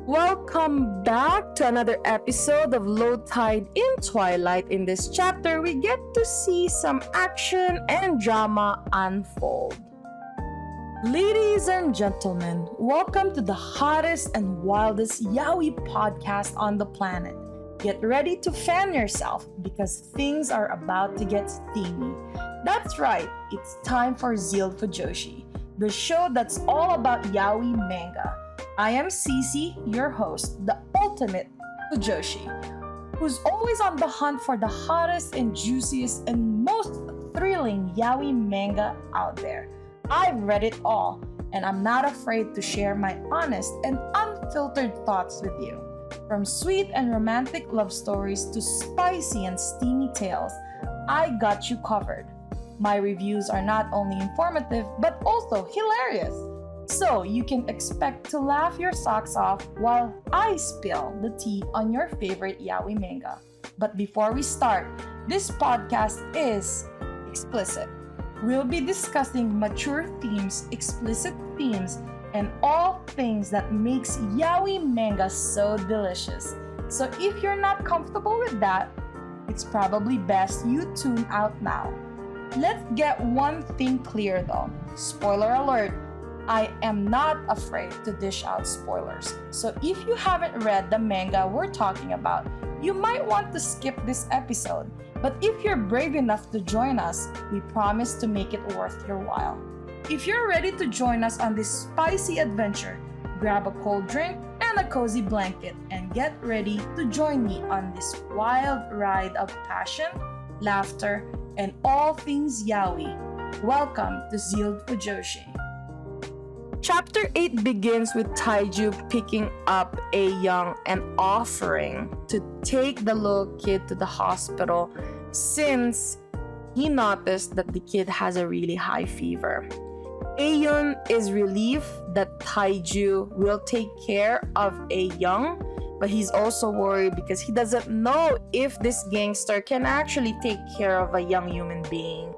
Welcome back to another episode of Low Tide in Twilight. In this chapter, we get to see some action and drama unfold. Ladies and gentlemen, welcome to the hottest and wildest yaoi podcast on the planet. Get ready to fan yourself because things are about to get steamy. That's right, it's time for ZEALED FUJOSHI, the show that's all about yaoi manga. I am CeeCee, your host, the ultimate Fujoshi, who's always on the hunt for the hottest and juiciest and most thrilling yaoi manga out there. I've read it all, and I'm not afraid to share my honest and unfiltered thoughts with you. From sweet and romantic love stories to spicy and steamy tales, I got you covered. My reviews are not only informative, but also hilarious. So you can expect to laugh your socks off while I spill the tea on your favorite yaoi manga. But before we start, this podcast is explicit. We'll be discussing mature themes, explicit themes, and all things that makes yaoi manga so delicious. So if you're not comfortable with that, it's probably best you tune out now. Let's get one thing clear though. Spoiler alert, I am not afraid to dish out spoilers. So if you haven't read the manga we're talking about, you might want to skip this episode. But if you're brave enough to join us, we promise to make it worth your while. If you're ready to join us on this spicy adventure, grab a cold drink and a cozy blanket and get ready to join me on this wild ride of passion, laughter, and all things yaoi. Welcome to ZEALED FUJOSHI. Chapter 8 begins with Taeju picking up Euihyun and offering to take the little kid to the hospital since he noticed that the kid has a really high fever. Euihyun is relieved that Taeju will take care of Euihyun, but he's also worried because he doesn't know if this gangster can actually take care of a young human being.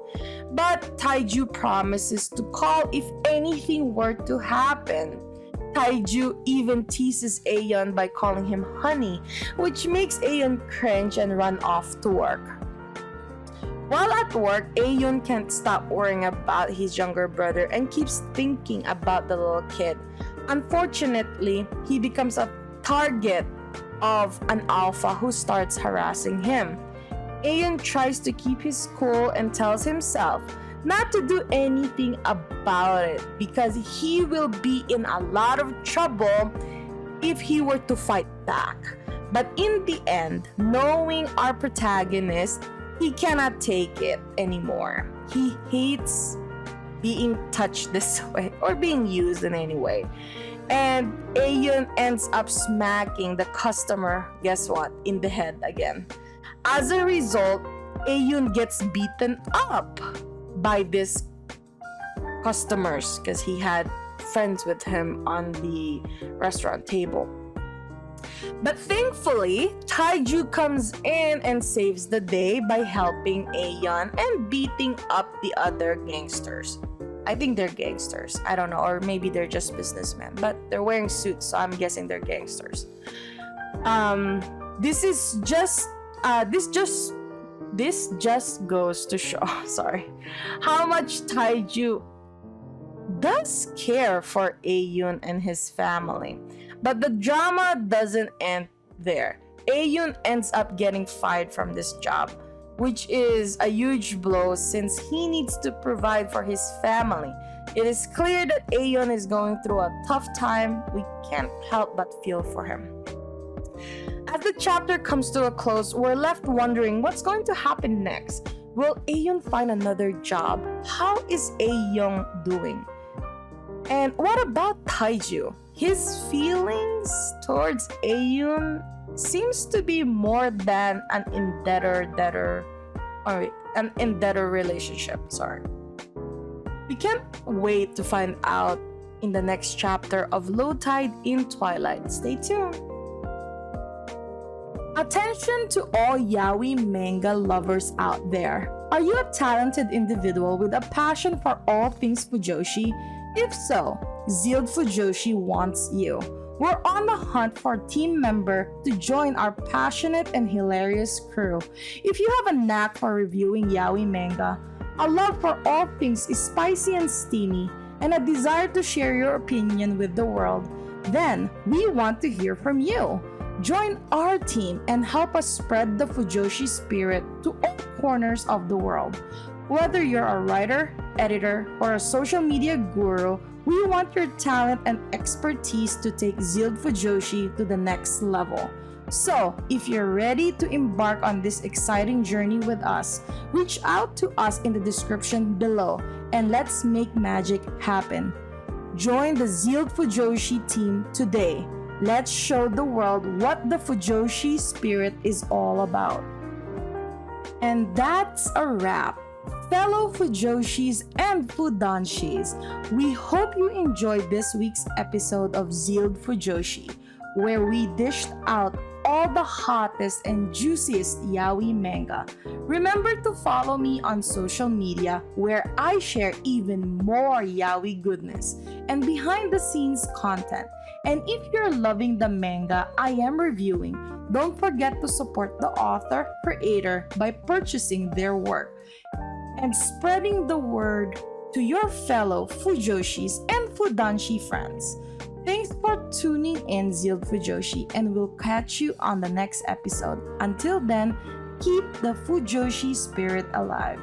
But Taeju promises to call if anything were to happen. Taeju even teases Euihyun by calling him honey, which makes Euihyun cringe and run off to work. While at work, Euihyun can't stop worrying about his younger brother and keeps thinking about the little kid. Unfortunately, he becomes a target of an alpha who starts harassing him. Euihyun tries to keep his cool and tells himself not to do anything about it because he will be in a lot of trouble if he were to fight back. But in the end, knowing our protagonist, he cannot take it anymore. He hates being touched this way or being used in any way. And Euihyun ends up smacking the customer, guess what, in the head again. As a result, Euihyun gets beaten up by these customers because he had friends with him on the restaurant table. But thankfully, Taeju comes in and saves the day by helping Euihyun and beating up the other gangsters. I think they're gangsters. I don't know, or maybe they're just businessmen, but they're wearing suits, so I'm guessing they're gangsters. This just goes to show, sorry, how much Taeju does care for Euihyun and his family. But the drama doesn't end there. Euihyun ends up getting fired from this job, which is a huge blow since he needs to provide for his family. It is clear that Euihyun is going through a tough time. We can't help but feel for him. As the chapter comes to a close, we're left wondering what's going to happen next. Will Euihyun find another job? How is Euihyun doing? And what about Taeju? His feelings towards Euihyun seems to be more than an indebted relationship. We can't wait to find out in the next chapter of Low Tide in Twilight. Stay tuned. Attention to all yaoi manga lovers out there. Are you a talented individual with a passion for all things Fujoshi? If so, ZEALED FUJOSHI wants you. We're on the hunt for a team member to join our passionate and hilarious crew. If you have a knack for reviewing yaoi manga, a love for all things spicy and steamy, and a desire to share your opinion with the world, then we want to hear from you. Join our team and help us spread the Fujoshi spirit to all corners of the world. Whether you're a writer, editor, or a social media guru, we want your talent and expertise to take ZEALED FUJOSHI to the next level. So, if you're ready to embark on this exciting journey with us, reach out to us in the description below and let's make magic happen. Join the ZEALED FUJOSHI team today. Let's show the world what the Fujoshi spirit is all about. And that's a wrap. Fellow Fujoshis and Fudanshis, we hope you enjoyed this week's episode of ZEALED FUJOSHI, where we dished out all the hottest and juiciest yaoi manga. Remember to follow me on social media where I share even more yaoi goodness and behind the scenes content. And if you're loving the manga I am reviewing, don't forget to support the author, creator by purchasing their work and spreading the word to your fellow Fujoshis and Fudanshi friends. Thanks for tuning in, ZEALED FUJOSHI, and we'll catch you on the next episode. Until then, keep the Fujoshi spirit alive.